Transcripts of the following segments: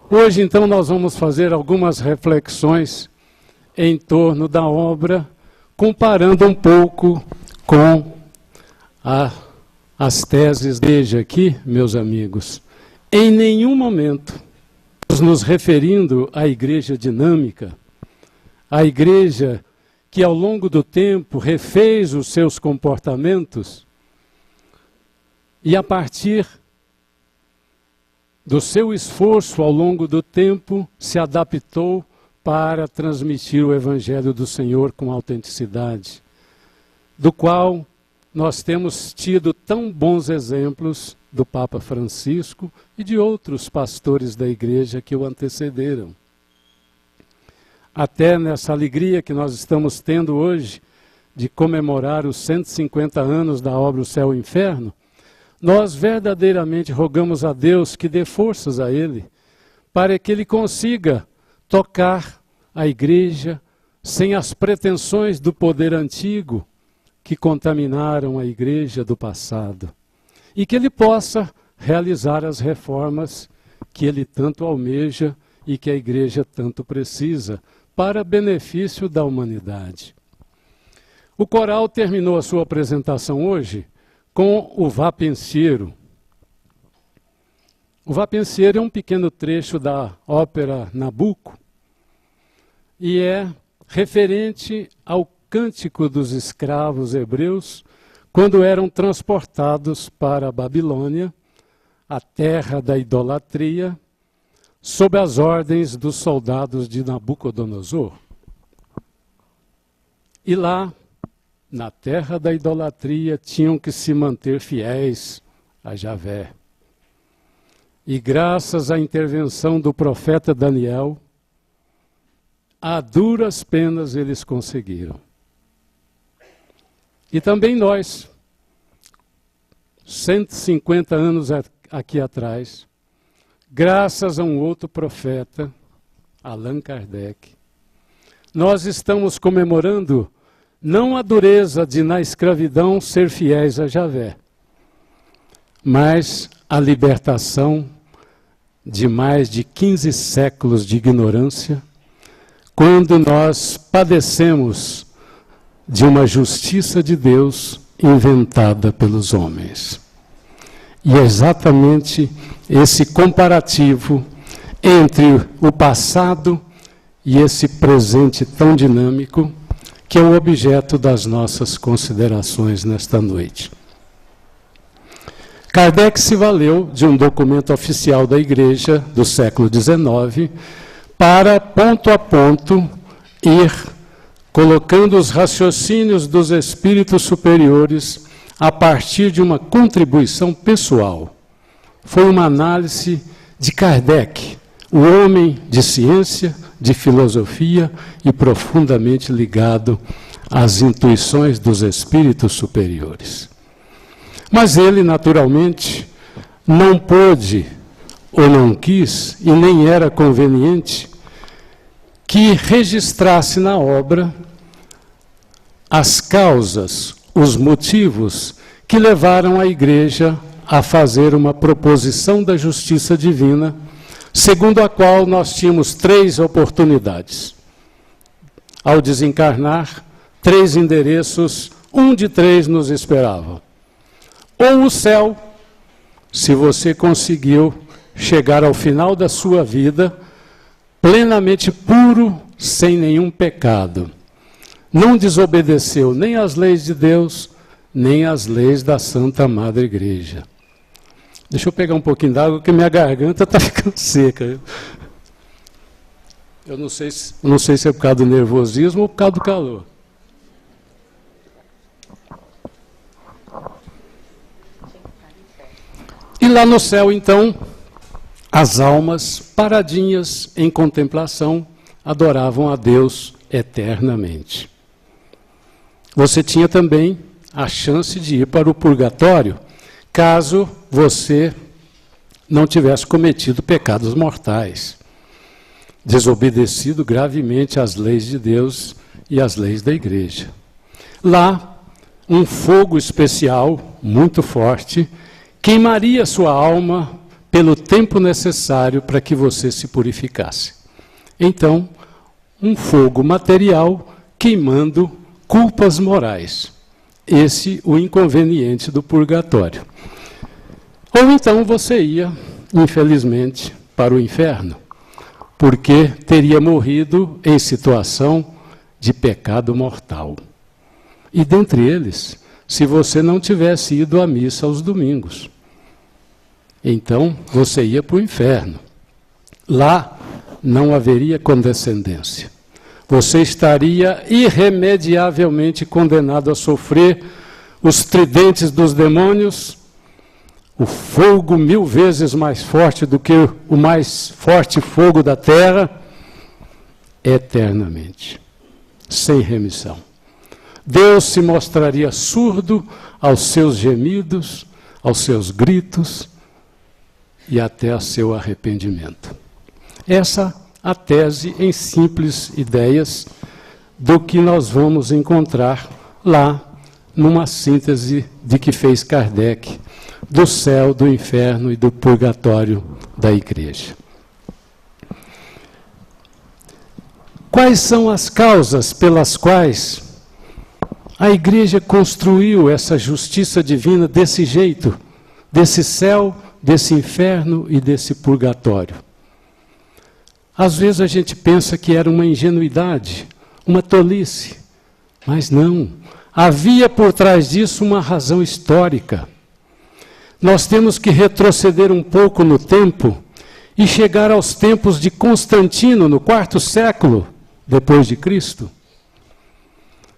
Hoje, então, nós vamos fazer algumas reflexões em torno da obra, comparando um pouco com as teses. Veja aqui, meus amigos, em nenhum momento, nos referindo à igreja dinâmica, a igreja que ao longo do tempo refez os seus comportamentos e a partir do seu esforço ao longo do tempo se adaptou para transmitir o Evangelho do Senhor com autenticidade, do qual nós temos tido tão bons exemplos do Papa Francisco e de outros pastores da igreja que o antecederam. Até nessa alegria que nós estamos tendo hoje de comemorar os 150 anos da obra O Céu e o Inferno, nós verdadeiramente rogamos a Deus que dê forças a Ele, para que Ele consiga tocar a igreja sem as pretensões do poder antigo que contaminaram a igreja do passado. E que Ele possa realizar as reformas que Ele tanto almeja e que a igreja tanto precisa, para benefício da humanidade. O coral terminou a sua apresentação hoje com o Vá Penseiro. O Vá Penseiro é um pequeno trecho da ópera Nabucco e é referente ao cântico dos escravos hebreus quando eram transportados para a Babilônia, a terra da idolatria, sob as ordens dos soldados de Nabucodonosor. E lá, na terra da idolatria, tinham que se manter fiéis a Javé. E graças à intervenção do profeta Daniel, a duras penas eles conseguiram. E também nós, 150 anos aqui atrás, graças a um outro profeta, Allan Kardec, nós estamos comemorando não a dureza de na escravidão ser fiéis a Javé, mas a libertação de mais de 15 séculos de ignorância, quando nós padecemos de uma justiça de Deus inventada pelos homens. E é exatamente esse comparativo entre o passado e esse presente tão dinâmico que é o objeto das nossas considerações nesta noite. Kardec se valeu de um documento oficial da Igreja do século XIX para, ponto a ponto, ir colocando os raciocínios dos espíritos superiores a partir de uma contribuição pessoal. Foi uma análise de Kardec, o homem de ciência, de filosofia e profundamente ligado às intuições dos espíritos superiores. Mas ele, naturalmente, não pôde ou não quis, e nem era conveniente, que registrasse na obra as causas, os motivos que levaram a Igreja a fazer uma proposição da justiça divina, segundo a qual nós tínhamos 3 oportunidades. Ao desencarnar, 3 endereços, um de 3 nos esperava. Ou o céu, se você conseguiu chegar ao final da sua vida plenamente puro, sem nenhum pecado. Não desobedeceu nem às leis de Deus, nem às leis da Santa Madre Igreja. Deixa eu pegar um pouquinho d'água, porque minha garganta está ficando seca. Eu não sei se é por causa do nervosismo ou por causa do calor. E lá no céu, então, as almas, paradinhas em contemplação, adoravam a Deus eternamente. Você tinha também a chance de ir para o purgatório, caso você não tivesse cometido pecados mortais, desobedecido gravemente às leis de Deus e às leis da Igreja. Lá, um fogo especial, muito forte, queimaria sua alma pelo tempo necessário para que você se purificasse. Então, um fogo material queimando culpas morais. Esse o inconveniente do purgatório. Ou então você ia, infelizmente, para o inferno, porque teria morrido em situação de pecado mortal. E dentre eles, se você não tivesse ido à missa aos domingos. Então, você ia para o inferno. Lá não haveria condescendência. Você estaria irremediavelmente condenado a sofrer os tridentes dos demônios, o fogo 1000 vezes mais forte do que o mais forte fogo da terra, eternamente, sem remissão. Deus se mostraria surdo aos seus gemidos, aos seus gritos e até ao seu arrependimento. Essa a tese em simples ideias do que nós vamos encontrar lá numa síntese de que fez Kardec do céu, do inferno e do purgatório da Igreja. Quais são as causas pelas quais a Igreja construiu essa justiça divina desse jeito, desse céu, desse inferno e desse purgatório? Às vezes a gente pensa que era uma ingenuidade, uma tolice, mas não. Havia por trás disso uma razão histórica. Nós temos que retroceder um pouco no tempo e chegar aos tempos de Constantino, no 4º século depois de Cristo.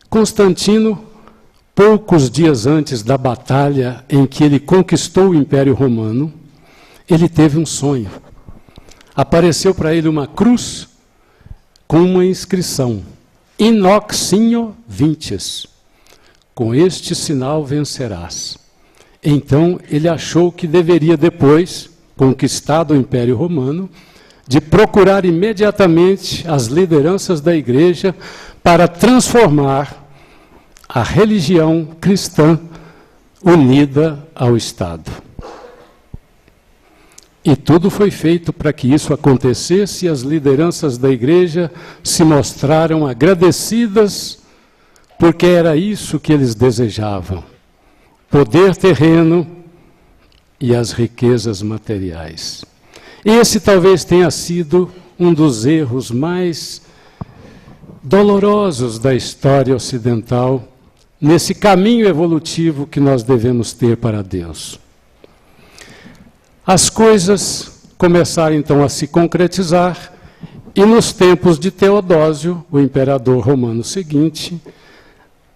Constantino, poucos dias antes da batalha em que ele conquistou o Império Romano, ele teve um sonho. Apareceu para ele uma cruz com uma inscrição: Inoxinho vintes. Com este sinal vencerás. Então ele achou que deveria depois, conquistado o Império Romano, de procurar imediatamente as lideranças da Igreja para transformar a religião cristã unida ao Estado. E tudo foi feito para que isso acontecesse, e as lideranças da Igreja se mostraram agradecidas, porque era isso que eles desejavam: poder terreno e as riquezas materiais. Esse talvez tenha sido um dos erros mais dolorosos da história ocidental, nesse caminho evolutivo que nós devemos ter para Deus. As coisas começaram então a se concretizar, e nos tempos de Teodósio, o imperador romano seguinte,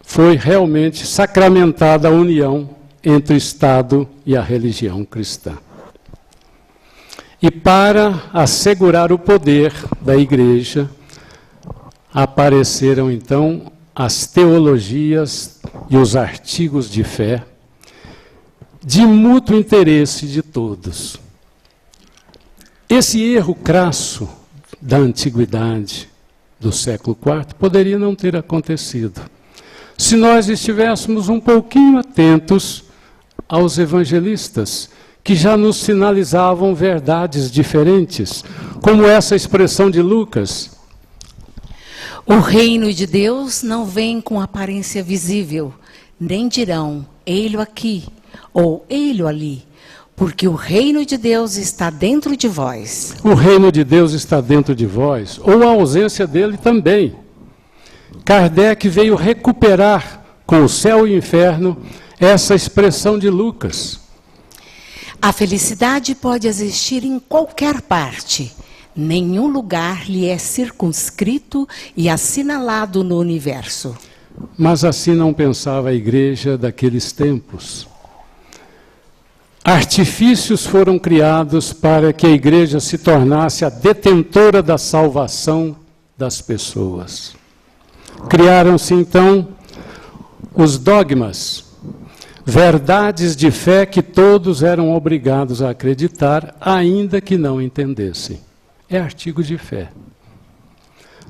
foi realmente sacramentada a união entre o Estado e a religião cristã. E para assegurar o poder da Igreja, apareceram então as teologias e os artigos de fé, de mútuo interesse de todos. Esse erro crasso da antiguidade, do século IV, poderia não ter acontecido se nós estivéssemos um pouquinho atentos aos evangelistas, que já nos sinalizavam verdades diferentes, como essa expressão de Lucas: o reino de Deus não vem com aparência visível, nem dirão, ei-lo aqui, ou ei-lo ali, porque o reino de Deus está dentro de vós. O reino de Deus está dentro de vós, ou a ausência dele também. Kardec veio recuperar com o céu e o inferno essa expressão de Lucas. A felicidade pode existir em qualquer parte. Nenhum lugar lhe é circunscrito e assinalado no universo. Mas assim não pensava a Igreja daqueles tempos. Artifícios foram criados para que a Igreja se tornasse a detentora da salvação das pessoas. Criaram-se então os dogmas, verdades de fé que todos eram obrigados a acreditar, ainda que não entendessem. É artigo de fé.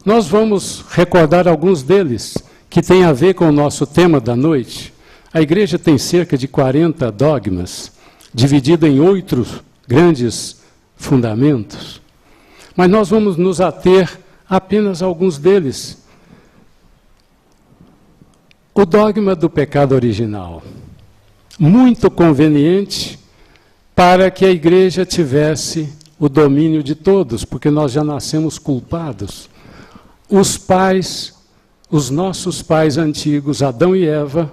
Nós vamos recordar alguns deles, que têm a ver com o nosso tema da noite. A Igreja tem cerca de 40 dogmas, dividido em 8 grandes fundamentos. Mas nós vamos nos ater apenas a alguns deles. O dogma do pecado original, muito conveniente para que a igreja tivesse o domínio de todos, porque nós já nascemos culpados. Os pais, os nossos pais antigos, Adão e Eva,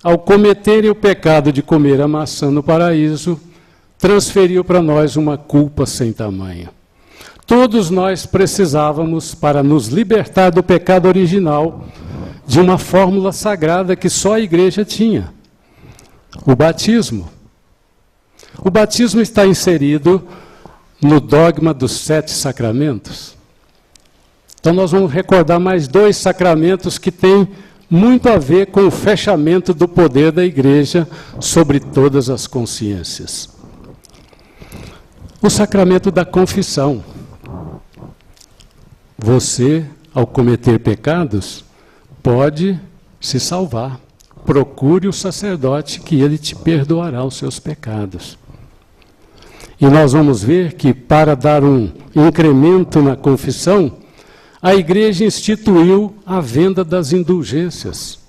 ao cometerem o pecado de comer a maçã no paraíso, transferiu para nós uma culpa sem tamanho. Todos nós precisávamos, para nos libertar do pecado original, de uma fórmula sagrada que só a igreja tinha: o batismo. O batismo está inserido no dogma dos 7 sacramentos. Então nós vamos recordar mais 2 sacramentos que têm muito a ver com o fechamento do poder da igreja sobre todas as consciências. O sacramento da confissão. Você, ao cometer pecados, pode se salvar. Procure o sacerdote que ele te perdoará os seus pecados. E nós vamos ver que, para dar um incremento na confissão, a igreja instituiu a venda das indulgências.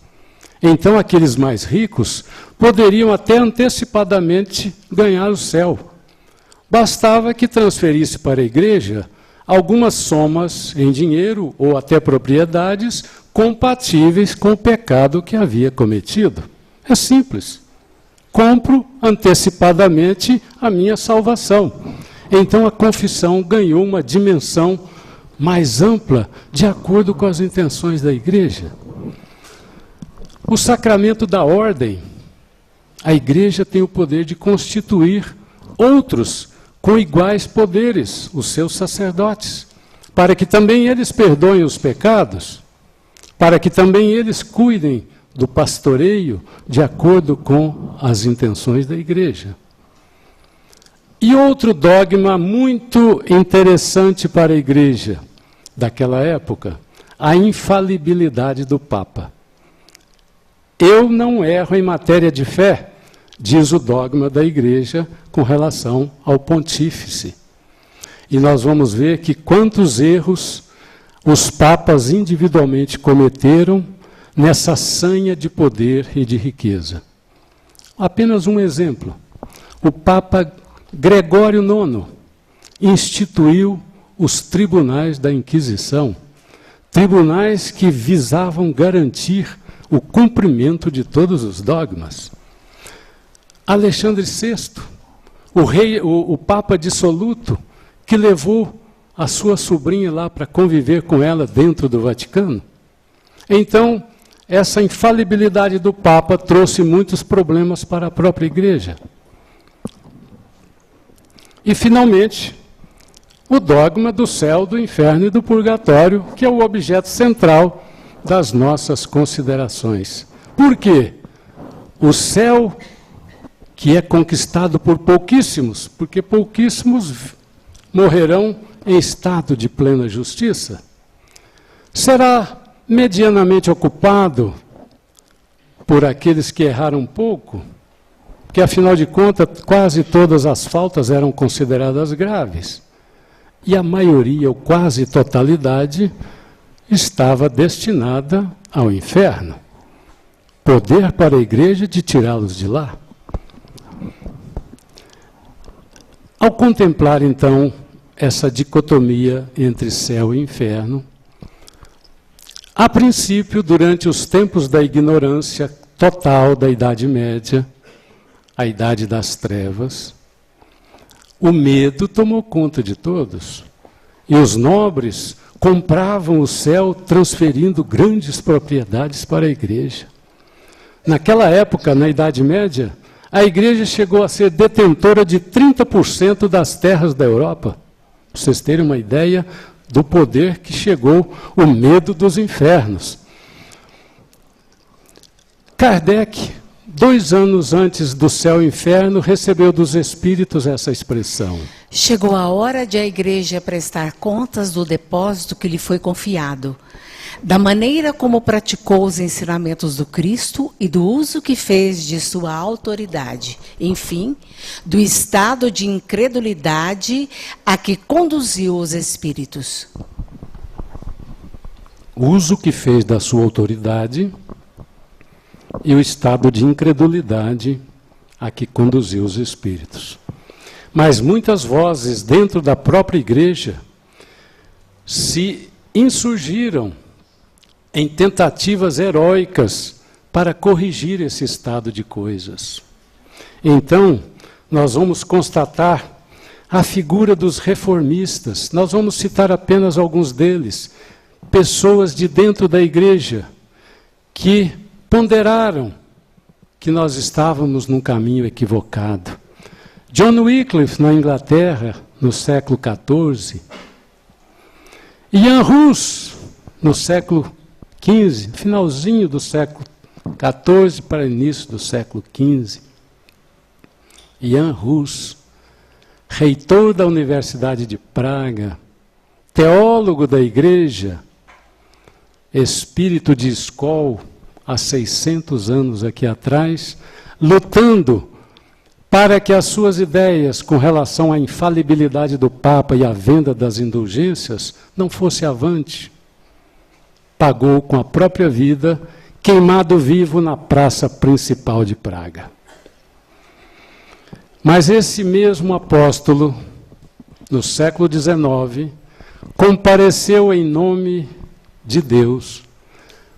Então, aqueles mais ricos poderiam até antecipadamente ganhar o céu. Bastava que transferisse para a igreja algumas somas em dinheiro ou até propriedades compatíveis com o pecado que havia cometido. É simples. Compro antecipadamente a minha salvação. Então a confissão ganhou uma dimensão mais ampla, de acordo com as intenções da igreja. O sacramento da ordem. A igreja tem o poder de constituir outros com iguais poderes, os seus sacerdotes, para que também eles perdoem os pecados, para que também eles cuidem do pastoreio de acordo com as intenções da igreja. E outro dogma muito interessante para a igreja daquela época, a infalibilidade do Papa. Eu não erro em matéria de fé, diz o dogma da igreja com relação ao pontífice. E nós vamos ver que quantos erros os papas individualmente cometeram nessa sanha de poder e de riqueza. Apenas um exemplo. O Papa Gregório IX instituiu os tribunais da Inquisição, tribunais que visavam garantir o cumprimento de todos os dogmas. Alexandre VI, o Papa dissoluto, que levou a sua sobrinha lá para conviver com ela dentro do Vaticano. Então, essa infalibilidade do Papa trouxe muitos problemas para a própria igreja. E, finalmente, o dogma do céu, do inferno e do purgatório, que é o objeto central das nossas considerações. Por quê? O céu, que é conquistado por pouquíssimos, porque pouquíssimos morrerão em estado de plena justiça, será medianamente ocupado por aqueles que erraram pouco, que, afinal de contas, quase todas as faltas eram consideradas graves. E a maioria, ou quase totalidade, estava destinada ao inferno. Poder para a igreja de tirá-los de lá. Ao contemplar, então, essa dicotomia entre céu e inferno, a princípio, durante os tempos da ignorância total da Idade Média, a Idade das Trevas, o medo tomou conta de todos. E os nobres compravam o céu transferindo grandes propriedades para a igreja. Naquela época, na Idade Média, a igreja chegou a ser detentora de 30% das terras da Europa. Para vocês terem uma ideia do poder que chegou o medo dos infernos. Kardec, 2 anos antes do céu e inferno, recebeu dos espíritos essa expressão. Chegou a hora de a igreja prestar contas do depósito que lhe foi confiado. da maneira como praticou os ensinamentos do Cristo e do uso que fez de sua autoridade. Enfim, do estado de incredulidade a que conduziu os espíritos. O uso que fez da sua autoridade e o estado de incredulidade a que conduziu os espíritos. Mas muitas vozes dentro da própria igreja se insurgiram em tentativas heróicas para corrigir esse estado de coisas. Então, nós vamos constatar a figura dos reformistas. Nós vamos citar apenas alguns deles. Pessoas de dentro da igreja que ponderaram que nós estávamos num caminho equivocado. John Wycliffe, na Inglaterra, no século XIV. Ian Hus, no século XV, finalzinho do século XIV para início do século XV. Ian Hus, reitor da Universidade de Praga, teólogo da igreja, espírito de escola, há 600 anos aqui atrás, lutando para que as suas ideias com relação à infalibilidade do Papa e à venda das indulgências não fosse avante. Pagou com a própria vida, queimado vivo na praça principal de Praga. Mas esse mesmo apóstolo, no século XIX, compareceu em nome de Deus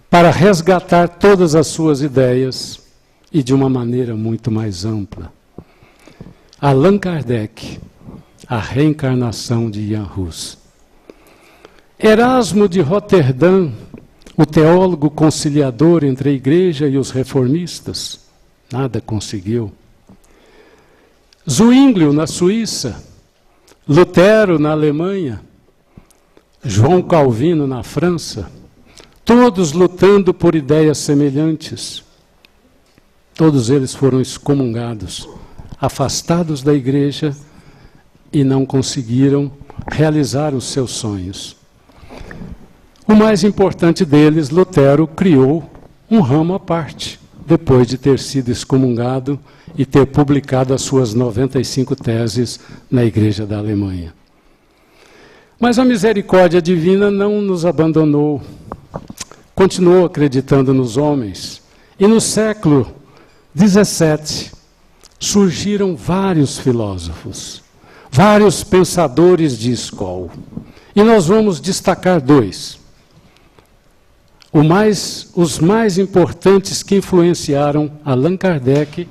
para resgatar todas as suas ideias e de uma maneira muito mais ampla. Allan Kardec, a reencarnação de Ian Hus. Erasmo de Roterdã, o teólogo conciliador entre a igreja e os reformistas, nada conseguiu. Zwinglio, na Suíça, Lutero, na Alemanha, João Calvino, na França, todos lutando por ideias semelhantes. Todos eles foram excomungados, afastados da igreja e não conseguiram realizar os seus sonhos. O mais importante deles, Lutero, criou um ramo à parte, depois de ter sido excomungado e ter publicado as suas 95 teses na Igreja da Alemanha. Mas a misericórdia divina não nos abandonou, continuou acreditando nos homens. E no século XVII surgiram vários filósofos, vários pensadores de escola. E nós vamos destacar dois. Os mais importantes que influenciaram Allan Kardec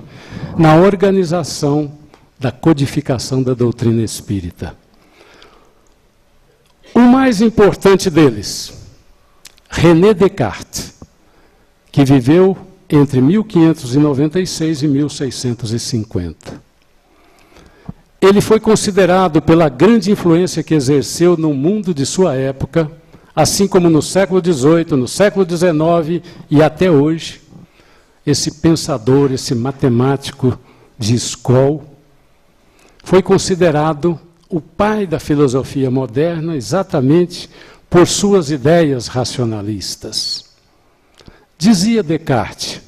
na organização da codificação da doutrina espírita. O mais importante deles, René Descartes, que viveu entre 1596 e 1650. Ele foi considerado pela grande influência que exerceu no mundo de sua época, assim como no século XVIII, no século XIX e até hoje, esse pensador, esse matemático de escola, foi considerado o pai da filosofia moderna exatamente por suas ideias racionalistas. Dizia Descartes: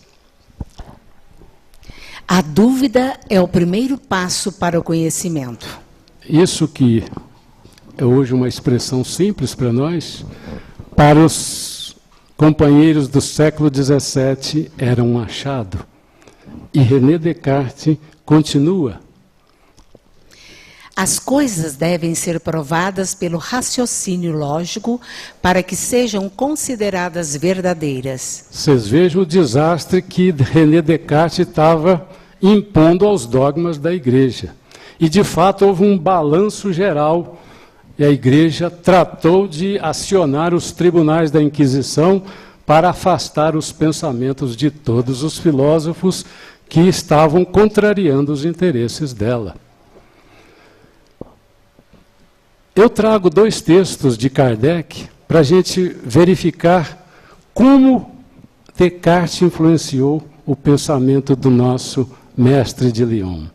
a dúvida é o primeiro passo para o conhecimento. Isso que é hoje uma expressão simples para nós, para os companheiros do século XVII era um achado. E René Descartes continua: as coisas devem ser provadas pelo raciocínio lógico para que sejam consideradas verdadeiras. Vocês vejam o desastre que René Descartes estava impondo aos dogmas da igreja. E, de fato, houve um balanço geral e a igreja tratou de acionar os tribunais da Inquisição para afastar os pensamentos de todos os filósofos que estavam contrariando os interesses dela. Eu trago dois textos de Kardec para a gente verificar como Descartes influenciou o pensamento do nosso mestre de Lyon.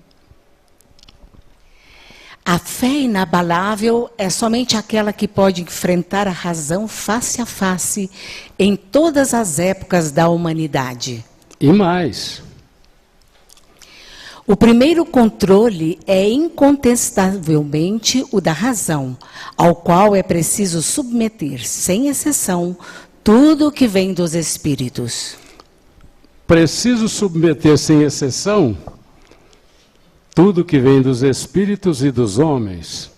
A fé inabalável é somente aquela que pode enfrentar a razão face a face em todas as épocas da humanidade. E mais. O primeiro controle é incontestavelmente o da razão, ao qual é preciso submeter, sem exceção, tudo o que vem dos espíritos. Preciso submeter, sem exceção, tudo que vem dos espíritos e dos homens.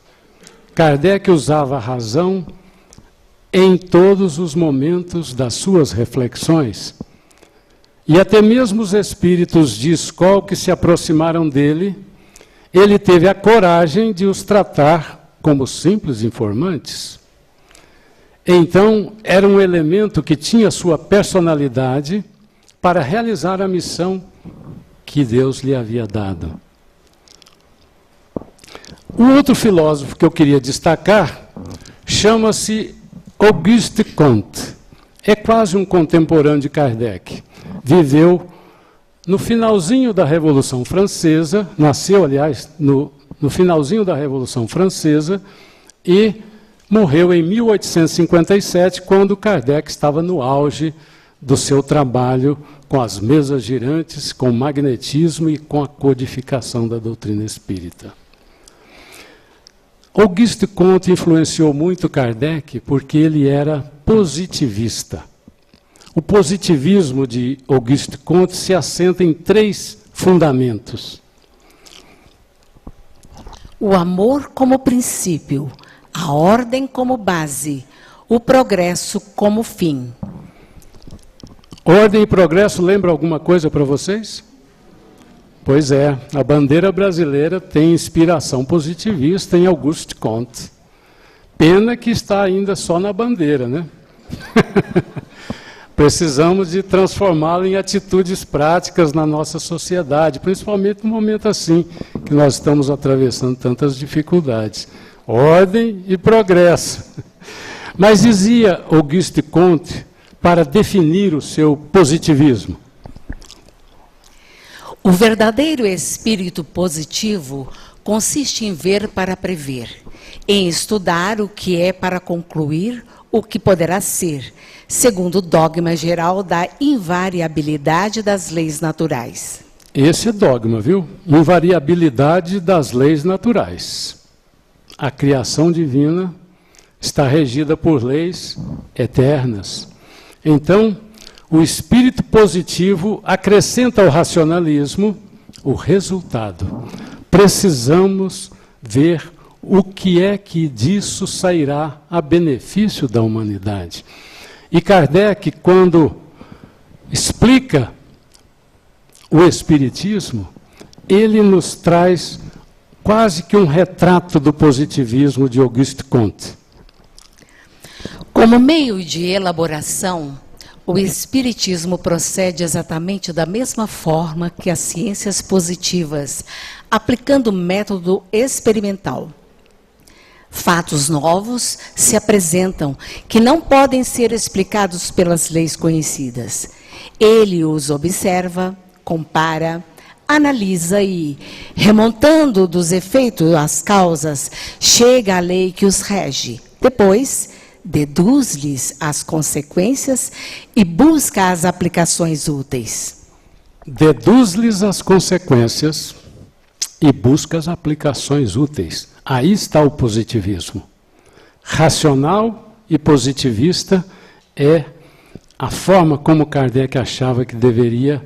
Kardec usava a razão em todos os momentos das suas reflexões. E até mesmo os espíritos de escola que se aproximaram dele, ele teve a coragem de os tratar como simples informantes. Então, era um elemento que tinha sua personalidade para realizar a missão que Deus lhe havia dado. O outro filósofo que eu queria destacar chama-se Auguste Comte. É quase um contemporâneo de Kardec. Viveu no finalzinho da Revolução Francesa, nasceu, aliás, no finalzinho da Revolução Francesa e morreu em 1857, quando Kardec estava no auge do seu trabalho com as mesas girantes, com o magnetismo e com a codificação da doutrina espírita. Auguste Comte influenciou muito Kardec porque ele era positivista. O positivismo de Auguste Comte se assenta em 3 fundamentos. O amor como princípio, a ordem como base, o progresso como fim. Ordem e progresso lembra alguma coisa para vocês? Pois é, a bandeira brasileira tem inspiração positivista em Auguste Comte. Pena que está ainda só na bandeira, né? Precisamos de transformá-la em atitudes práticas na nossa sociedade, principalmente num momento assim, que nós estamos atravessando tantas dificuldades. Ordem e progresso. Mas dizia Auguste Comte, para definir o seu positivismo: o verdadeiro espírito positivo consiste em ver para prever, em estudar o que é para concluir o que poderá ser, segundo o dogma geral da invariabilidade das leis naturais. Esse é dogma, viu? Invariabilidade das leis naturais. A criação divina está regida por leis eternas. Então, o espírito positivo acrescenta ao racionalismo o resultado. Precisamos ver o que é que disso sairá a benefício da humanidade. E Kardec, quando explica o Espiritismo, ele nos traz quase que um retrato do positivismo de Auguste Comte. Como meio de elaboração, o Espiritismo procede exatamente da mesma forma que as ciências positivas, aplicando o método experimental. Fatos novos se apresentam que não podem ser explicados pelas leis conhecidas. Ele os observa, compara, analisa e, remontando dos efeitos às causas, chega à lei que os rege. Depois, deduz-lhes as consequências e busca as aplicações úteis. Deduz-lhes as consequências e busca as aplicações úteis. Aí está o positivismo. Racional e positivista é a forma como Kardec achava que deveria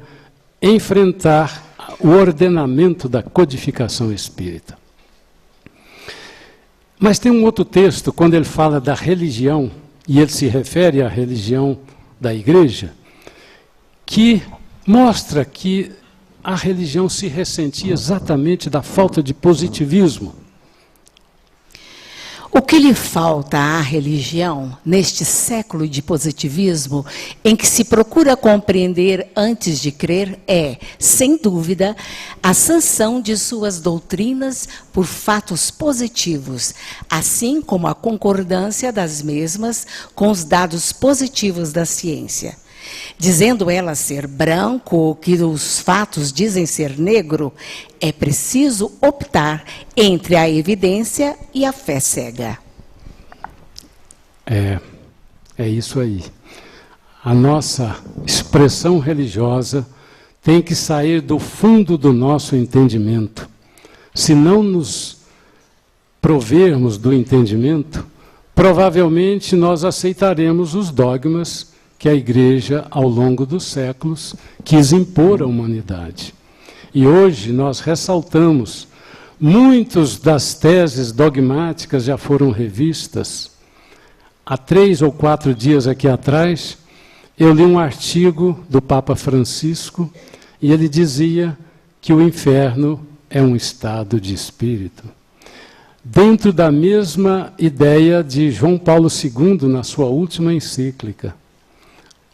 enfrentar o ordenamento da codificação espírita. Mas tem um outro texto, quando ele fala da religião, e ele se refere à religião da igreja, que mostra que a religião se ressentia exatamente da falta de positivismo. O que lhe falta à religião, neste século de positivismo, em que se procura compreender antes de crer, é, sem dúvida, a sanção de suas doutrinas por fatos positivos, assim como a concordância das mesmas com os dados positivos da ciência. Dizendo ela ser branco, o que os fatos dizem ser negro, é preciso optar entre a evidência e a fé cega. É isso aí. A nossa expressão religiosa tem que sair do fundo do nosso entendimento. Se não nos provermos do entendimento, provavelmente nós aceitaremos os dogmas que a Igreja, ao longo dos séculos, quis impor à humanidade. E hoje nós ressaltamos, muitas das teses dogmáticas já foram revistas. Há 3 ou 4 dias aqui atrás, eu li um artigo do Papa Francisco, e ele dizia que o inferno é um estado de espírito. Dentro da mesma ideia de João Paulo II, na sua última encíclica.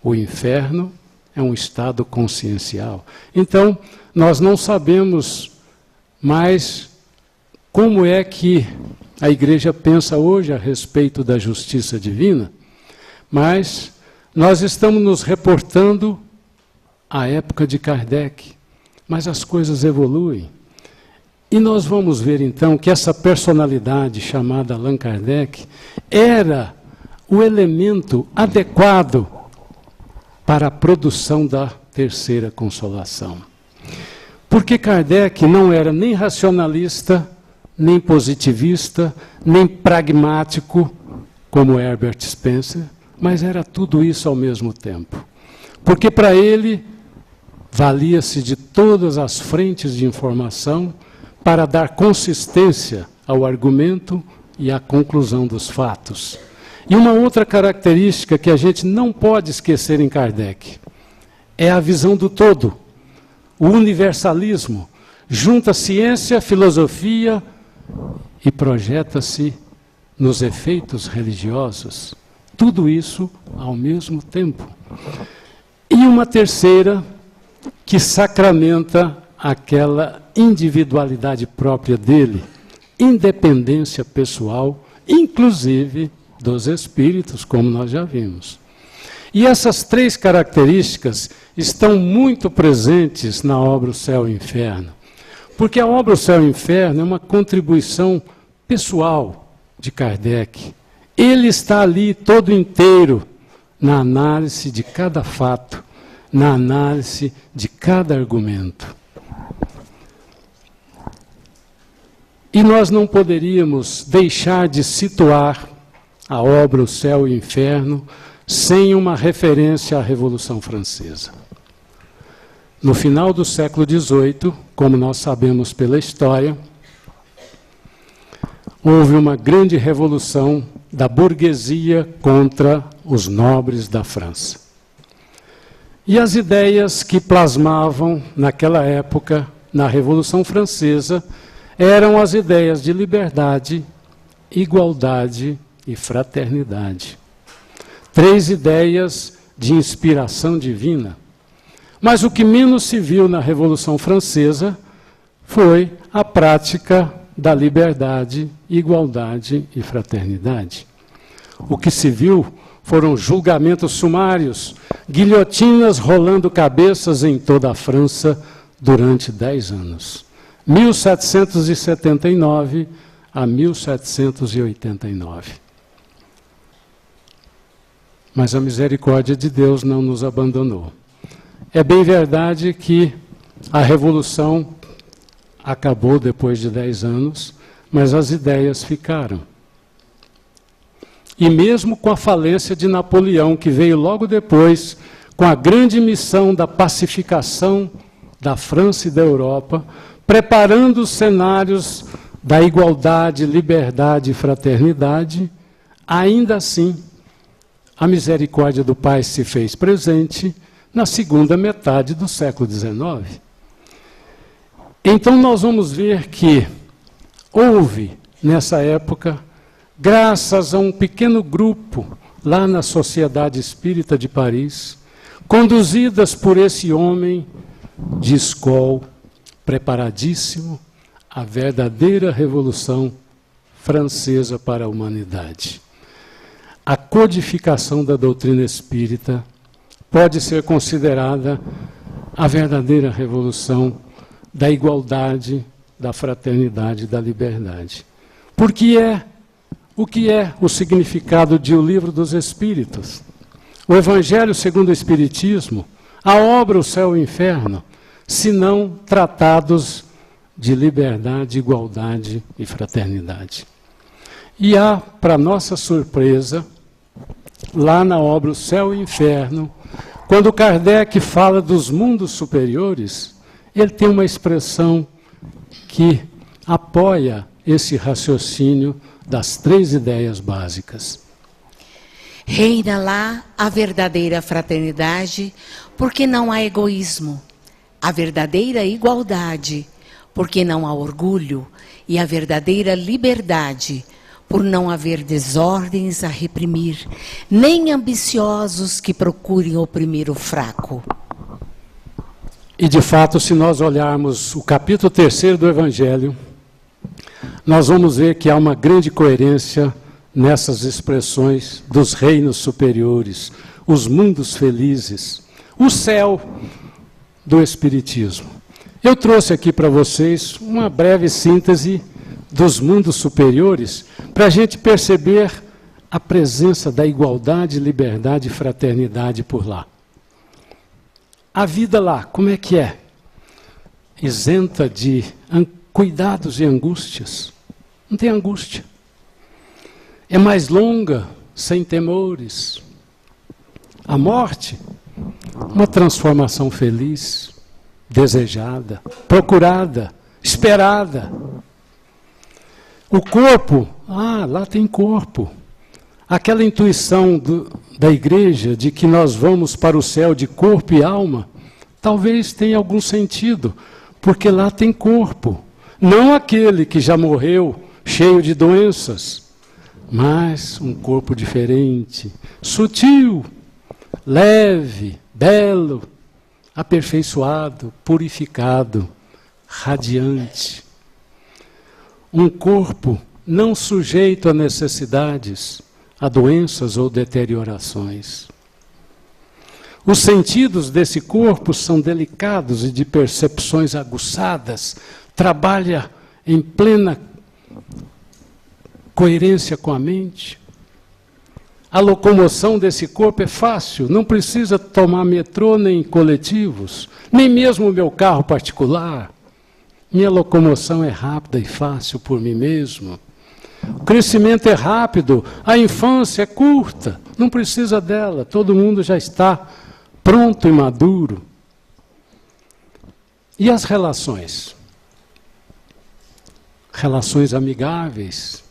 O inferno é um estado consciencial. Então, nós não sabemos mais como é que a Igreja pensa hoje a respeito da justiça divina, mas nós estamos nos reportando à época de Kardec, mas as coisas evoluem. E nós vamos ver então que essa personalidade chamada Allan Kardec era o elemento adequado para a produção da terceira consolação. Porque Kardec não era nem racionalista, nem positivista, nem pragmático, como Herbert Spencer, mas era tudo isso ao mesmo tempo. Porque para ele valia-se de todas as frentes de informação para dar consistência ao argumento e à conclusão dos fatos. E uma outra característica que a gente não pode esquecer em Kardec é a visão do todo, o universalismo. Junta ciência, filosofia e projeta-se nos efeitos religiosos. Tudo isso ao mesmo tempo. E uma terceira que sacramenta aquela individualidade própria dele, independência pessoal, inclusive dos espíritos, como nós já vimos. E essas 3 características estão muito presentes na obra O Céu e o Inferno, porque a obra O Céu e o Inferno é uma contribuição pessoal de Kardec. Ele está ali todo inteiro na análise de cada fato, na análise de cada argumento. E nós não poderíamos deixar de situar a obra O Céu e o Inferno sem uma referência à Revolução Francesa. No final do século XVIII, como nós sabemos pela história, houve uma grande revolução da burguesia contra os nobres da França. E as ideias que plasmavam naquela época, na Revolução Francesa, eram as ideias de liberdade, igualdade e fraternidade. 3 ideias de inspiração divina. Mas o que menos se viu na Revolução Francesa foi a prática da liberdade, igualdade e fraternidade. O que se viu foram julgamentos sumários, guilhotinas rolando cabeças em toda a França durante 10 anos. 1779 a 1789. Mas a misericórdia de Deus não nos abandonou. É bem verdade que a Revolução acabou depois de 10 anos, mas as ideias ficaram. E mesmo com a falência de Napoleão, que veio logo depois, com a grande missão da pacificação da França e da Europa, preparando os cenários da igualdade, liberdade e fraternidade, ainda assim, a misericórdia do Pai se fez presente na segunda metade do século XIX. Então nós vamos ver que houve, nessa época, graças a um pequeno grupo lá na Sociedade Espírita de Paris, conduzidas por esse homem de escola, preparadíssimo, a verdadeira Revolução Francesa para a humanidade. A codificação da doutrina espírita pode ser considerada a verdadeira revolução da igualdade, da fraternidade, da liberdade. O que é o significado de O Livro dos Espíritos? O Evangelho segundo o Espiritismo, a obra O Céu e o Inferno, senão tratados de liberdade, igualdade e fraternidade. E há, para nossa surpresa, lá na obra O Céu e o Inferno, quando Kardec fala dos mundos superiores, ele tem uma expressão que apoia esse raciocínio das 3 ideias básicas. Reina lá a verdadeira fraternidade, porque não há egoísmo, a verdadeira igualdade, porque não há orgulho, e a verdadeira liberdade, por não haver desordens a reprimir, nem ambiciosos que procurem oprimir o fraco. E de fato, se nós olharmos o capítulo 3º do Evangelho, nós vamos ver que há uma grande coerência nessas expressões dos reinos superiores, os mundos felizes, o céu do Espiritismo. Eu trouxe aqui para vocês uma breve síntese dos mundos superiores, para a gente perceber a presença da igualdade, liberdade e fraternidade por lá. A vida lá, como é que é? Isenta de cuidados e angústias. Não tem angústia. É mais longa, sem temores. A morte, uma transformação feliz, desejada, procurada, esperada. O corpo, lá tem corpo. Aquela intuição da igreja de que nós vamos para o céu de corpo e alma, talvez tenha algum sentido, porque lá tem corpo. Não aquele que já morreu, cheio de doenças, mas um corpo diferente, sutil, leve, belo, aperfeiçoado, purificado, radiante. Um corpo não sujeito a necessidades, a doenças ou deteriorações. Os sentidos desse corpo são delicados e de percepções aguçadas, trabalha em plena coerência com a mente. A locomoção desse corpo é fácil, não precisa tomar metrô nem coletivos, nem mesmo o meu carro particular. Minha locomoção é rápida e fácil por mim mesmo. O crescimento é rápido, a infância é curta, não precisa dela, todo mundo já está pronto e maduro. E as relações? Relações amigáveis,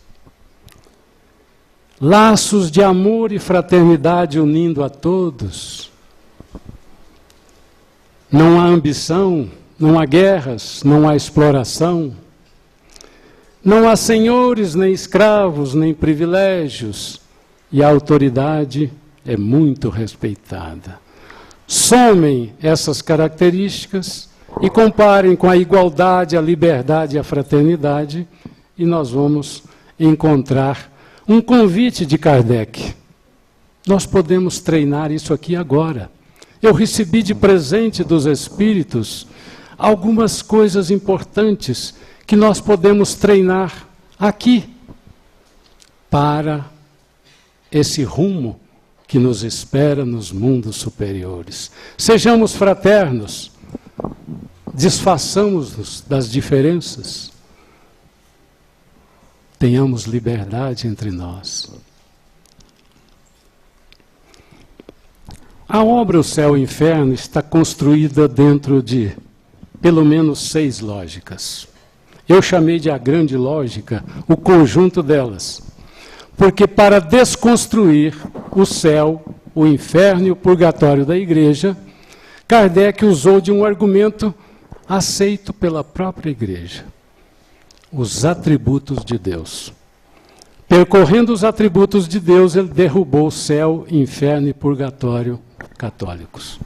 laços de amor e fraternidade unindo a todos. Não há ambição, não há guerras, não há exploração. Não há senhores, nem escravos, nem privilégios. E a autoridade é muito respeitada. Somem essas características e comparem com a igualdade, a liberdade e a fraternidade, e nós vamos encontrar um convite de Kardec. Nós podemos treinar isso aqui agora. Eu recebi de presente dos Espíritos algumas coisas importantes que nós podemos treinar aqui para esse rumo que nos espera nos mundos superiores. Sejamos fraternos, desfaçamos-nos das diferenças, tenhamos liberdade entre nós. A obra O Céu e o Inferno está construída dentro de pelo menos 6 lógicas. Eu chamei de a grande lógica, o conjunto delas. Porque para desconstruir o céu, o inferno e o purgatório da igreja, Kardec usou de um argumento aceito pela própria igreja. Os atributos de Deus. Percorrendo os atributos de Deus, ele derrubou céu, inferno e purgatório católicos.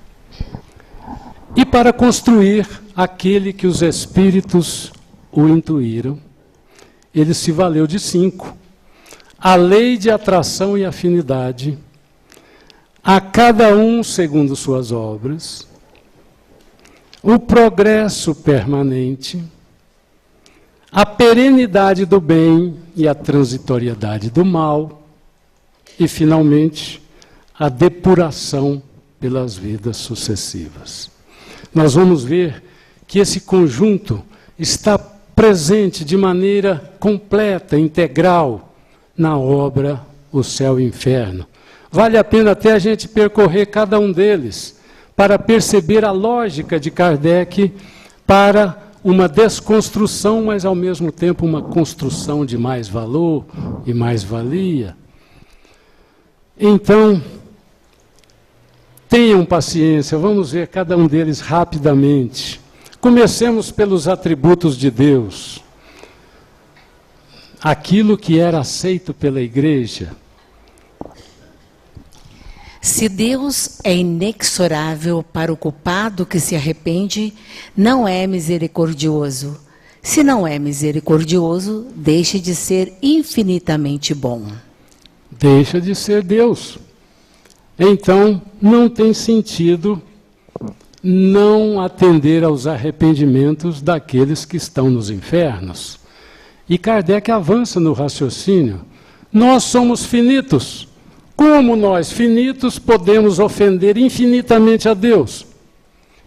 E para construir aquele que os espíritos o intuíram, ele se valeu de 5. A lei de atração e afinidade, a cada um segundo suas obras, o progresso permanente, a perenidade do bem e a transitoriedade do mal, e, finalmente, a depuração pelas vidas sucessivas. Nós vamos ver que esse conjunto está presente de maneira completa, integral, na obra O Céu e o Inferno. Vale a pena até a gente percorrer cada um deles, para perceber a lógica de Kardec para uma desconstrução, mas ao mesmo tempo uma construção de mais valor e mais valia. Então, tenham paciência, vamos ver cada um deles rapidamente. Comecemos pelos atributos de Deus. Aquilo que era aceito pela Igreja. Se Deus é inexorável para o culpado que se arrepende, não é misericordioso. Se não é misericordioso, deixe de ser infinitamente bom. Deixa de ser Deus. Então, não tem sentido não atender aos arrependimentos daqueles que estão nos infernos. E Kardec avança no raciocínio. Nós somos finitos. Como nós, finitos, podemos ofender infinitamente a Deus?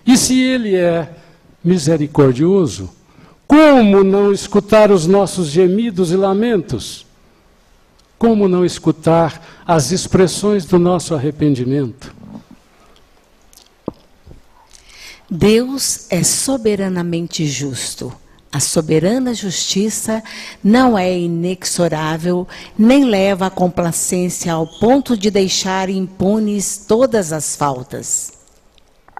E se Ele é misericordioso, como não escutar os nossos gemidos e lamentos? Como não escutar as expressões do nosso arrependimento? Deus é soberanamente justo. A soberana justiça não é inexorável, nem leva a complacência ao ponto de deixar impunes todas as faltas.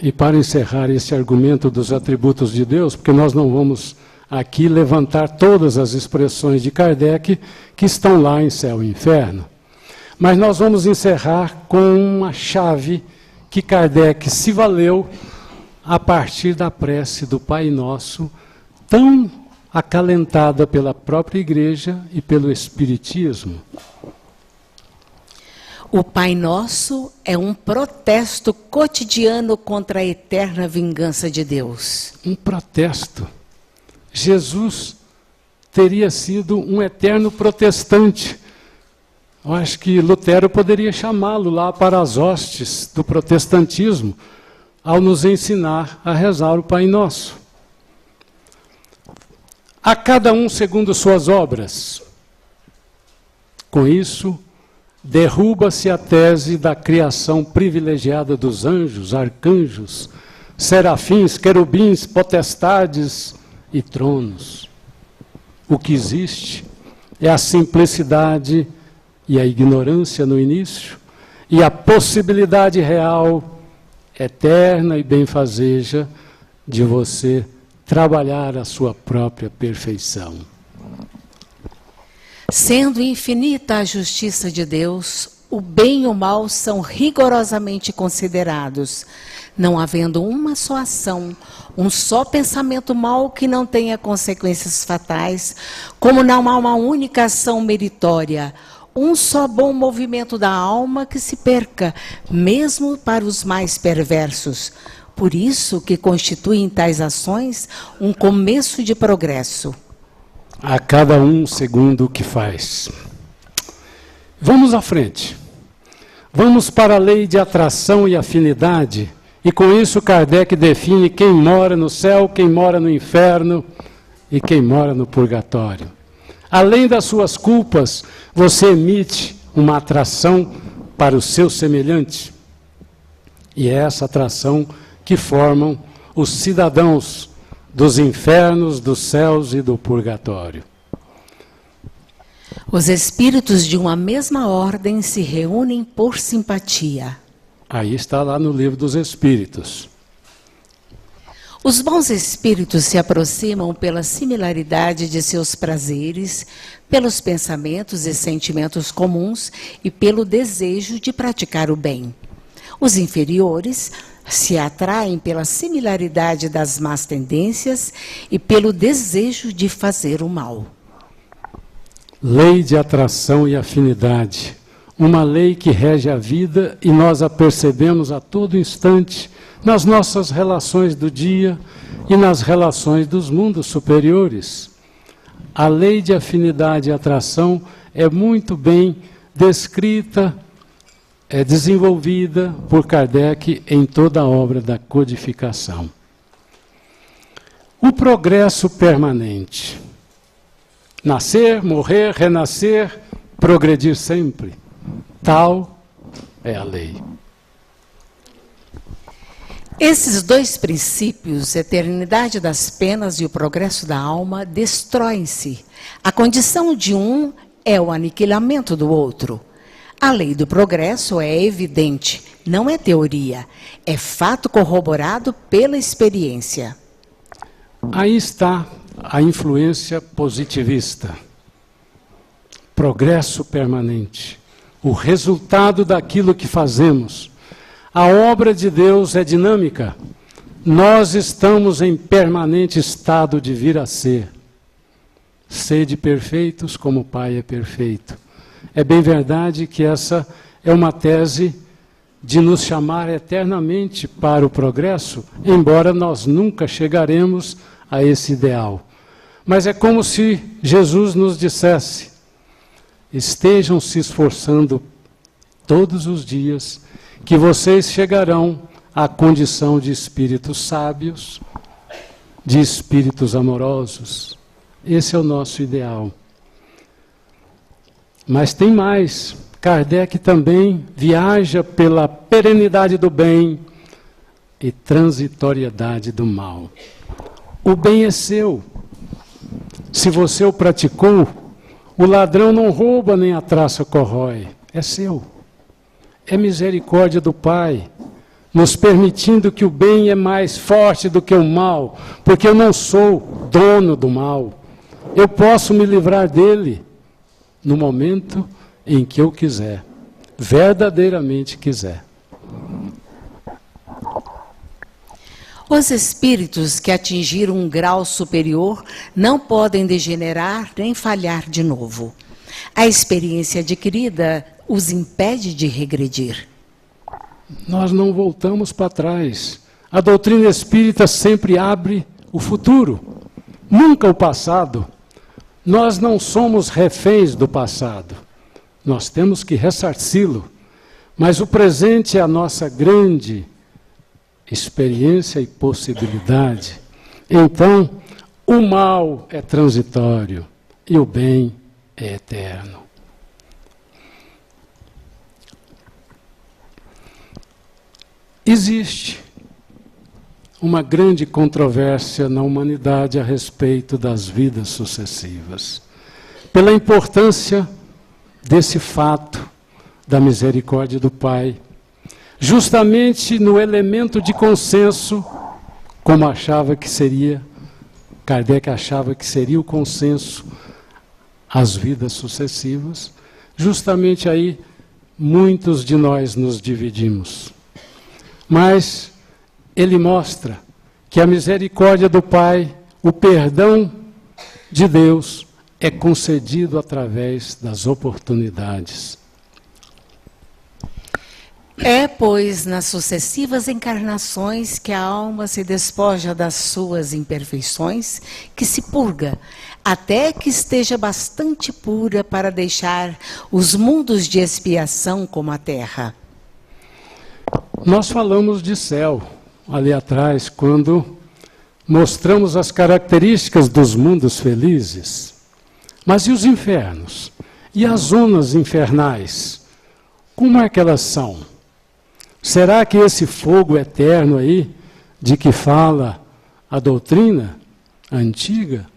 E para encerrar esse argumento dos atributos de Deus, porque nós não vamos aqui levantar todas as expressões de Kardec que estão lá em Céu e Inferno, mas nós vamos encerrar com uma chave que Kardec se valeu a partir da prece do Pai Nosso, tão acalentada pela própria Igreja e pelo Espiritismo. O Pai Nosso é um protesto cotidiano contra a eterna vingança de Deus. Um protesto. Jesus teria sido um eterno protestante. Eu acho que Lutero poderia chamá-lo lá para as hostes do protestantismo, ao nos ensinar a rezar o Pai Nosso. A cada um segundo suas obras. Com isso, derruba-se a tese da criação privilegiada dos anjos, arcanjos, serafins, querubins, potestades e tronos. O que existe é a simplicidade e a ignorância no início, e a possibilidade real, eterna e benfazeja, de você trabalhar a sua própria perfeição. Sendo infinita a justiça de Deus, o bem e o mal são rigorosamente considerados, não havendo uma só ação, um só pensamento mau que não tenha consequências fatais, como não há uma única ação meritória, um só bom movimento da alma que se perca, mesmo para os mais perversos. Por isso que constituem tais ações um começo de progresso. A cada um segundo o que faz. Vamos à frente. Vamos para a lei de atração e afinidade, e com isso Kardec define quem mora no céu, quem mora no inferno e quem mora no purgatório. Além das suas culpas, você emite uma atração para o seu semelhante. E é essa atração que formam os cidadãos dos infernos, dos céus e do purgatório. Os espíritos de uma mesma ordem se reúnem por simpatia. Aí está lá no Livro dos Espíritos. Os bons espíritos se aproximam pela similaridade de seus prazeres, pelos pensamentos e sentimentos comuns e pelo desejo de praticar o bem. Os inferiores se atraem pela similaridade das más tendências e pelo desejo de fazer o mal. Lei de atração e afinidade. uma lei que rege a vida e nós a percebemos a todo instante nas nossas relações do dia e nas relações dos mundos superiores. A lei de afinidade e atração é muito bem descrita, é desenvolvida por Kardec em toda a obra da codificação. O progresso permanente. Nascer, morrer, renascer, progredir sempre. Tal é a lei. Esses dois princípios, eternidade das penas e o progresso da alma, destroem-se. A condição de um é o aniquilamento do outro. A lei do progresso é evidente, não é teoria, é fato corroborado pela experiência. Aí está a influência positivista. Progresso permanente. O resultado daquilo que fazemos. A obra de Deus é dinâmica. Nós estamos em permanente estado de vir a ser. Sede perfeitos como o Pai é perfeito. É bem verdade que essa é uma tese de nos chamar eternamente para o progresso, embora nós nunca chegaremos a esse ideal. Mas é como se Jesus nos dissesse: estejam se esforçando todos os dias, que vocês chegarão à condição de espíritos sábios, de espíritos amorosos. Esse é o nosso ideal. Mas tem mais. Kardec também viaja pela perenidade do bem e transitoriedade do mal. O bem é seu. Se você o praticou, o ladrão não rouba nem a traça corrói. É seu. É misericórdia do Pai, nos permitindo que o bem é mais forte do que o mal, porque eu não sou dono do mal. Eu posso me livrar dele no momento em que eu quiser, verdadeiramente quiser. Os espíritos que atingiram um grau superior não podem degenerar nem falhar de novo. A experiência adquirida os impede de regredir. Nós não voltamos para trás. A doutrina espírita sempre abre o futuro, nunca o passado. Nós não somos reféns do passado. Nós temos que ressarci-lo. Mas o presente é a nossa grande experiência e possibilidade. Então, o mal é transitório e o bem é eterno. Existe uma grande controvérsia na humanidade a respeito das vidas sucessivas, pela importância desse fato da misericórdia do Pai, justamente no elemento de consenso, como achava que seria, Kardec achava que seria o consenso, as vidas sucessivas, justamente aí muitos de nós nos dividimos. Mas ele mostra que a misericórdia do Pai, o perdão de Deus, é concedido através das oportunidades. É, pois, nas sucessivas encarnações que a alma se despoja das suas imperfeições, que se purga, até que esteja bastante pura para deixar os mundos de expiação como a terra. Nós falamos de céu ali atrás, quando mostramos as características dos mundos felizes. Mas e os infernos? E as zonas infernais? Como é que elas são? Será que esse fogo eterno aí, de que fala a doutrina antiga?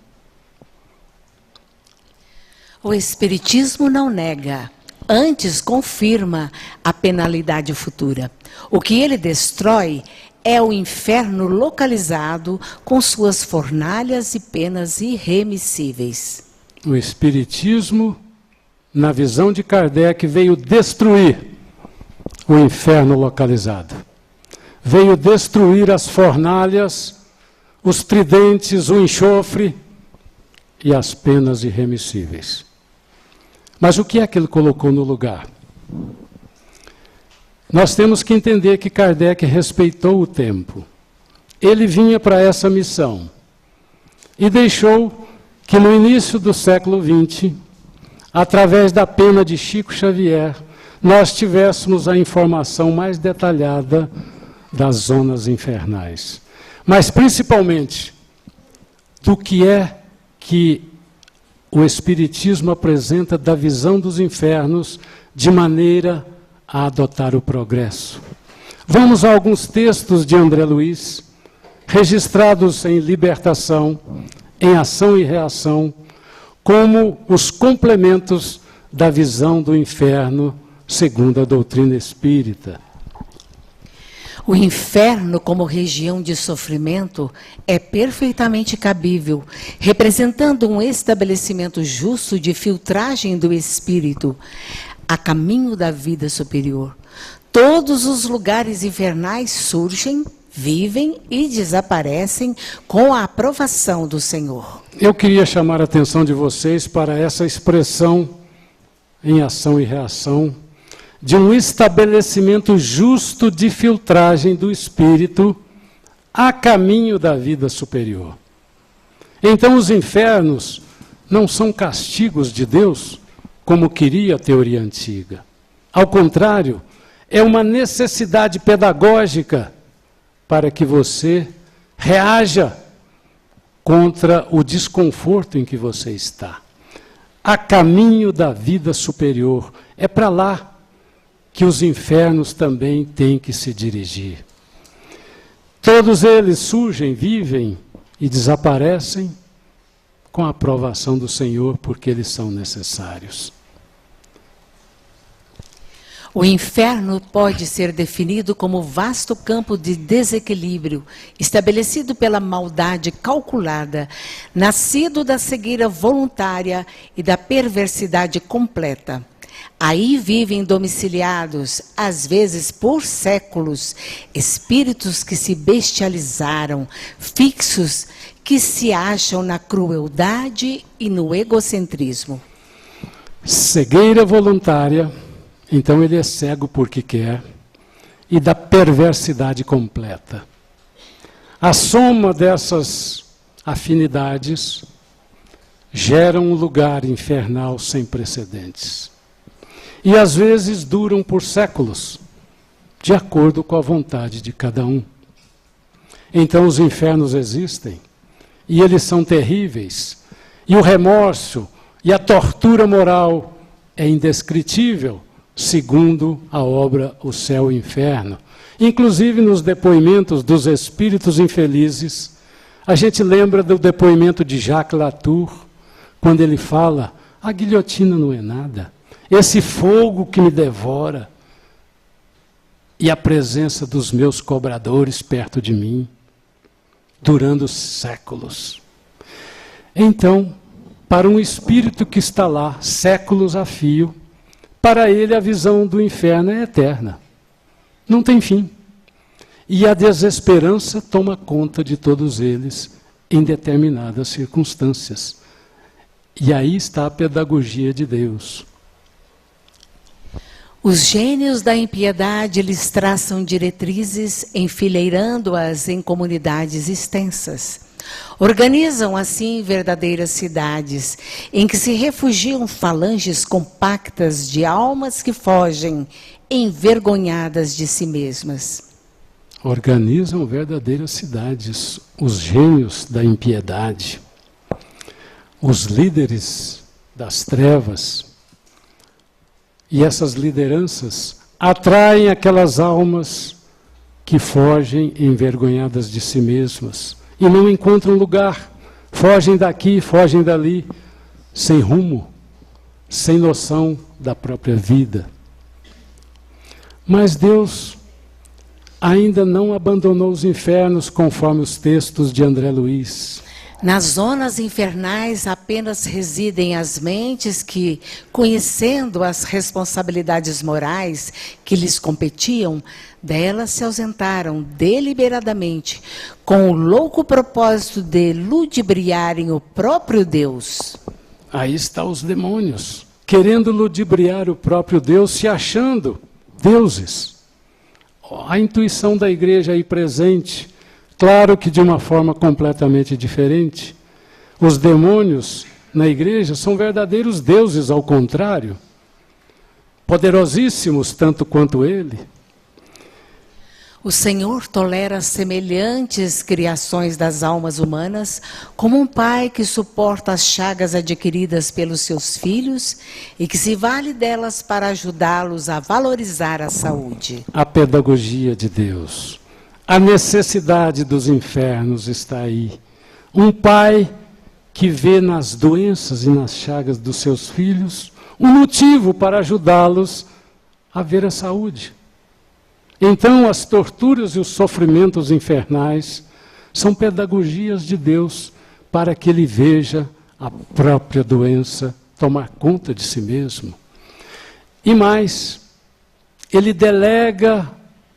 O Espiritismo não nega, antes confirma a penalidade futura. O que ele destrói é o inferno localizado com suas fornalhas e penas irremissíveis. O Espiritismo, na visão de Kardec, veio destruir o inferno localizado. Veio destruir as fornalhas, os tridentes, o enxofre e as penas irremissíveis. Mas o que é que ele colocou no lugar? Nós temos que entender que Kardec respeitou o tempo. Ele vinha para essa missão e deixou que no início do século XX, através da pena de Chico Xavier, nós tivéssemos a informação mais detalhada das zonas infernais. Mas principalmente do que é que o Espiritismo apresenta da visão dos infernos de maneira a adotar o progresso. Vamos a alguns textos de André Luiz, registrados em Libertação, em Ação e Reação, como os complementos da visão do inferno segundo a doutrina espírita. O inferno, como região de sofrimento, é perfeitamente cabível, representando um estabelecimento justo de filtragem do espírito a caminho da vida superior. Todos os lugares infernais surgem, vivem e desaparecem com a aprovação do Senhor. Eu queria chamar a atenção de vocês para essa expressão em Ação e Reação, de um estabelecimento justo de filtragem do espírito a caminho da vida superior. Então os infernos não são castigos de Deus, como queria a teoria antiga. Ao contrário, é uma necessidade pedagógica para que você reaja contra o desconforto em que você está. A caminho da vida superior. É para lá que os infernos também têm que se dirigir. Todos eles surgem, vivem e desaparecem com a aprovação do Senhor, porque eles são necessários. O inferno pode ser definido como vasto campo de desequilíbrio, estabelecido pela maldade calculada, nascido da cegueira voluntária e da perversidade completa. Aí vivem domiciliados, às vezes por séculos, espíritos que se bestializaram, fixos, que se acham na crueldade e no egocentrismo. Cegueira voluntária, então ele é cego porque quer, e da perversidade completa. A soma dessas afinidades gera um lugar infernal sem precedentes. E às vezes duram por séculos, de acordo com a vontade de cada um. Então os infernos existem, e eles são terríveis, e o remorso e a tortura moral é indescritível, segundo a obra O Céu e o Inferno. Inclusive nos depoimentos dos espíritos infelizes, a gente lembra do depoimento de Jacques Latour, quando ele fala, a guilhotina não é nada. Esse fogo que me devora e a presença dos meus cobradores perto de mim, durando séculos. Então, para um espírito que está lá, séculos a fio, para ele a visão do inferno é eterna. Não tem fim. E a desesperança toma conta de todos eles em determinadas circunstâncias. E aí está a pedagogia de Deus. Os gênios da impiedade lhes traçam diretrizes, enfileirando-as em comunidades extensas. Organizam assim verdadeiras cidades, em que se refugiam falanges compactas de almas que fogem, envergonhadas de si mesmas. Organizam verdadeiras cidades, os gênios da impiedade, os líderes das trevas. E essas lideranças atraem aquelas almas que fogem envergonhadas de si mesmas e não encontram lugar, fogem daqui, fogem dali, sem rumo, sem noção da própria vida. Mas Deus ainda não abandonou os infernos, conforme os textos de André Luiz. Nas zonas infernais apenas residem as mentes que, conhecendo as responsabilidades morais que lhes competiam, delas se ausentaram deliberadamente, com o louco propósito de ludibriarem o próprio Deus. Aí estão os demônios, querendo ludibriar o próprio Deus, se achando deuses. A intuição da igreja aí presente, claro que de uma forma completamente diferente. Os demônios na igreja são verdadeiros deuses, ao contrário, poderosíssimos tanto quanto ele. O Senhor tolera semelhantes criações das almas humanas, como um pai que suporta as chagas adquiridas pelos seus filhos e que se vale delas para ajudá-los a valorizar a saúde. A pedagogia de Deus, a necessidade dos infernos está aí. Um pai que vê nas doenças e nas chagas dos seus filhos um motivo para ajudá-los a ver a saúde. Então, as torturas e os sofrimentos infernais são pedagogias de Deus para que ele veja a própria doença tomar conta de si mesmo. E mais, ele delega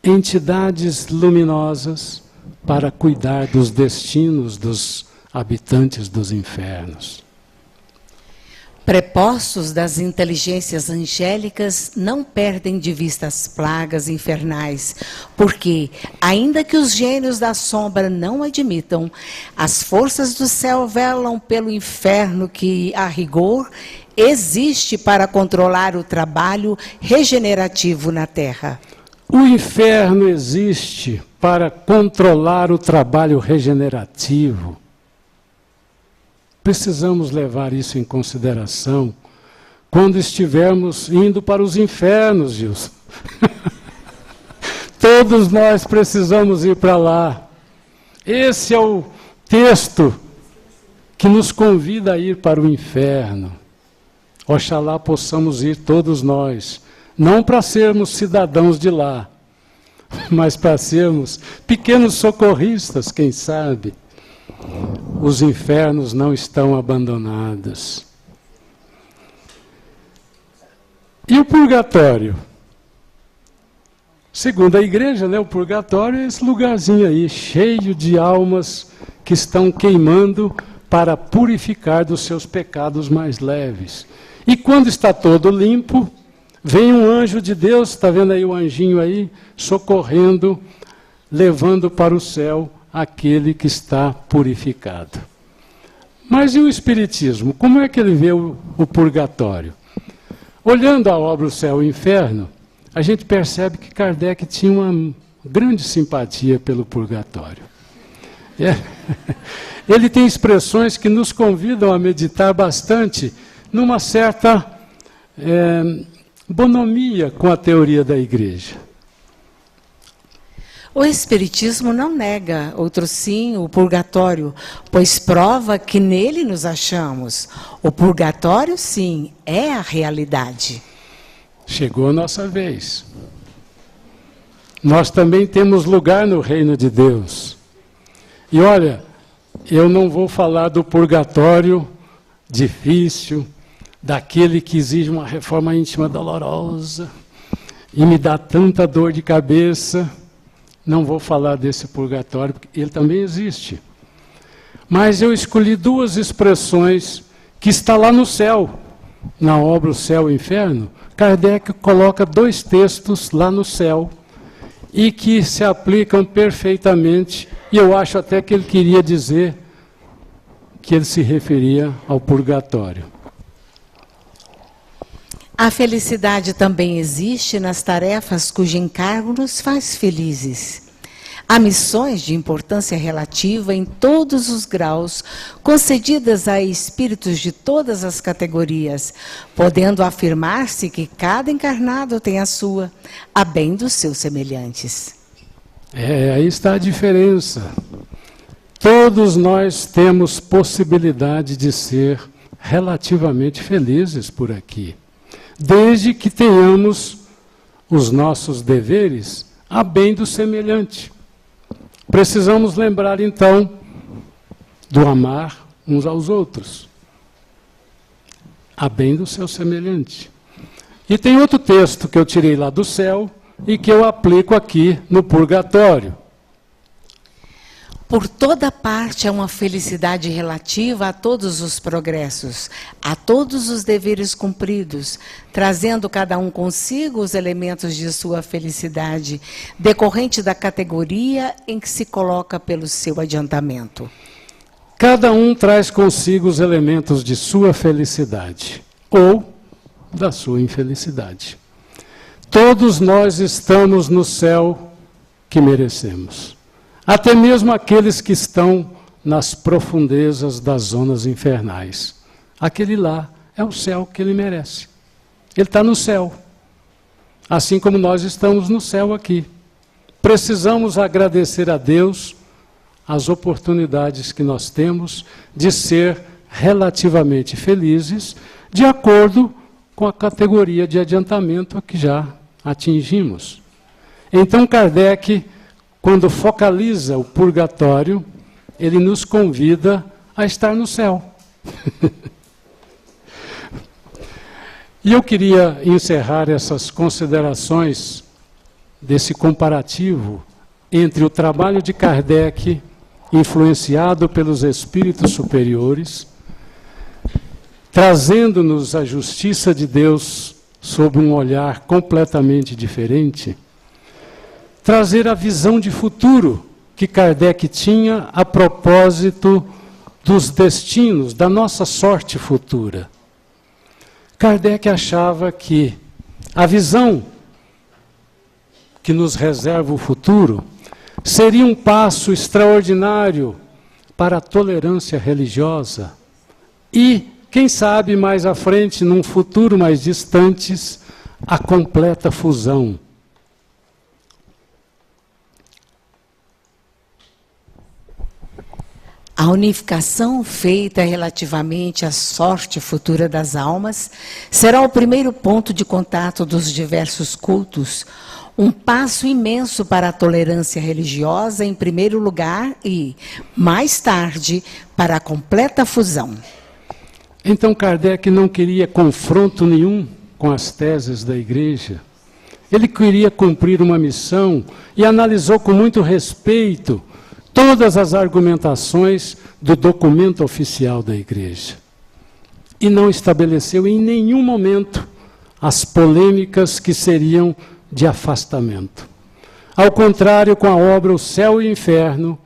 entidades luminosas para cuidar dos destinos dos habitantes dos infernos. Prepostos das inteligências angélicas não perdem de vista as pragas infernais, porque, ainda que os gênios da sombra não admitam, as forças do céu velam pelo inferno que, a rigor, existe para controlar o trabalho regenerativo na terra. O inferno existe para controlar o trabalho regenerativo. Precisamos levar isso em consideração quando estivermos indo para os infernos, Gilson. Todos nós precisamos ir para lá. Esse é o texto que nos convida a ir para o inferno. Oxalá possamos ir todos nós, não para sermos cidadãos de lá, mas para sermos pequenos socorristas, quem sabe. Os infernos não estão abandonados. E o purgatório? Segundo a igreja, o purgatório é esse lugarzinho aí, cheio de almas que estão queimando para purificar dos seus pecados mais leves. E quando está todo limpo, vem um anjo de Deus, está vendo aí o anjinho aí, socorrendo, levando para o céu aquele que está purificado. Mas e o Espiritismo? Como é que ele vê o purgatório? Olhando a obra O Céu e o Inferno, a gente percebe que Kardec tinha uma grande simpatia pelo purgatório. Ele tem expressões que nos convidam a meditar bastante numa certa bonomia com a teoria da igreja. O Espiritismo não nega, outro sim, o purgatório, pois prova que nele nos achamos. O purgatório, sim, é a realidade. Chegou a nossa vez. Nós também temos lugar no reino de Deus. E olha, eu não vou falar do purgatório difícil, daquele que exige uma reforma íntima dolorosa e me dá tanta dor de cabeça. Não vou falar desse purgatório, porque ele também existe. Mas eu escolhi duas expressões que está lá no céu, na obra O Céu e o Inferno. Kardec coloca dois textos lá no céu e que se aplicam perfeitamente. E eu acho até que ele queria dizer que ele se referia ao purgatório. A felicidade também existe nas tarefas cujo encargo nos faz felizes. Há missões de importância relativa em todos os graus, concedidas a espíritos de todas as categorias, podendo afirmar-se que cada encarnado tem a sua, a bem dos seus semelhantes. Aí está a diferença. Todos nós temos possibilidade de ser relativamente felizes por aqui, desde que tenhamos os nossos deveres a bem do semelhante. Precisamos lembrar, então, do amar uns aos outros, a bem do seu semelhante. E tem outro texto que eu tirei lá do céu e que eu aplico aqui no purgatório. Por toda parte há uma felicidade relativa a todos os progressos, a todos os deveres cumpridos, trazendo cada um consigo os elementos de sua felicidade, decorrente da categoria em que se coloca pelo seu adiantamento. Cada um traz consigo os elementos de sua felicidade, ou da sua infelicidade. Todos nós estamos no céu que merecemos. Até mesmo aqueles que estão nas profundezas das zonas infernais. Aquele lá é o céu que ele merece. Ele está no céu. Assim como nós estamos no céu aqui. Precisamos agradecer a Deus as oportunidades que nós temos de ser relativamente felizes, de acordo com a categoria de adiantamento que já atingimos. Então Kardec, quando focaliza o purgatório, ele nos convida a estar no céu. E eu queria encerrar essas considerações desse comparativo entre o trabalho de Kardec, influenciado pelos espíritos superiores, trazendo-nos a justiça de Deus sob um olhar completamente diferente, trazer a visão de futuro que Kardec tinha a propósito dos destinos, da nossa sorte futura. Kardec achava que a visão que nos reserva o futuro seria um passo extraordinário para a tolerância religiosa e, quem sabe mais à frente, num futuro mais distante, a completa fusão. A unificação feita relativamente à sorte futura das almas será o primeiro ponto de contato dos diversos cultos, um passo imenso para a tolerância religiosa em primeiro lugar e, mais tarde, para a completa fusão. Então Kardec não queria confronto nenhum com as teses da Igreja. Ele queria cumprir uma missão e analisou com muito respeito todas as argumentações do documento oficial da Igreja. E não estabeleceu em nenhum momento as polêmicas que seriam de afastamento. Ao contrário, com a obra O Céu e o Inferno,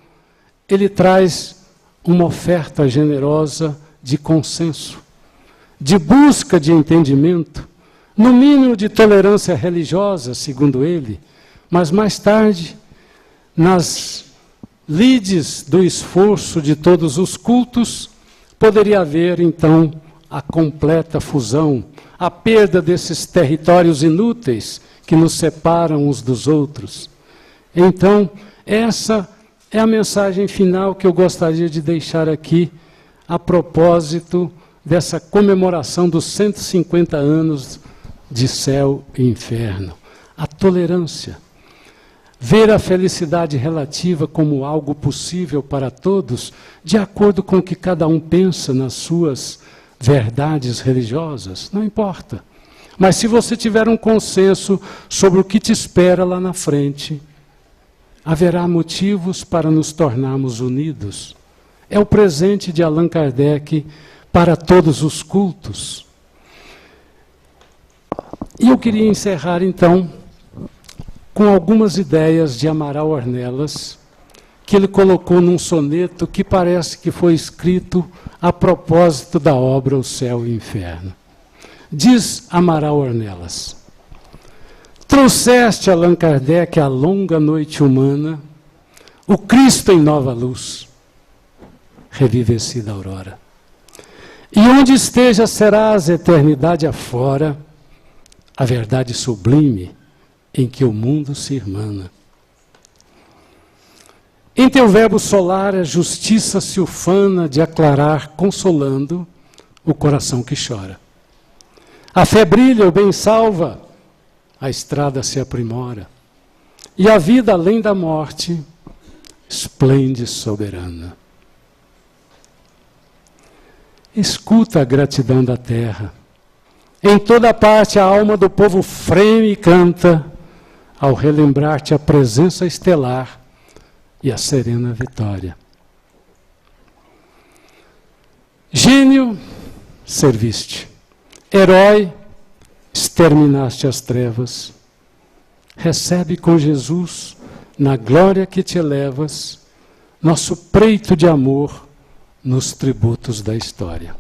ele traz uma oferta generosa de consenso, de busca de entendimento, no mínimo de tolerância religiosa, segundo ele, mas mais tarde, nas lides do esforço de todos os cultos, poderia haver, então, a completa fusão, a perda desses territórios inúteis que nos separam uns dos outros. Então, essa é a mensagem final que eu gostaria de deixar aqui, a propósito dessa comemoração dos 150 anos de Céu e Inferno. A tolerância. Ver a felicidade relativa como algo possível para todos, de acordo com o que cada um pensa nas suas verdades religiosas, não importa. Mas se você tiver um consenso sobre o que te espera lá na frente, haverá motivos para nos tornarmos unidos. É o presente de Allan Kardec para todos os cultos. E eu queria encerrar, então, com algumas ideias de Amaral Ornelas, que ele colocou num soneto que parece que foi escrito a propósito da obra O Céu e o Inferno. Diz Amaral Ornelas: trouxeste, Allan Kardec, a longa noite humana, o Cristo em nova luz, revivecida aurora. E onde esteja serás eternidade afora, a verdade sublime em que o mundo se irmana. Em teu verbo solar a justiça se ufana de aclarar, consolando o coração que chora. A fé brilha, o bem salva, a estrada se aprimora, e a vida além da morte esplende soberana. Escuta a gratidão da terra. Em toda parte a alma do povo freme e canta, ao relembrar-te a presença estelar e a serena vitória. Gênio, serviste. Herói, exterminaste as trevas. Recebe com Jesus, na glória que te elevas, nosso preito de amor nos tributos da história.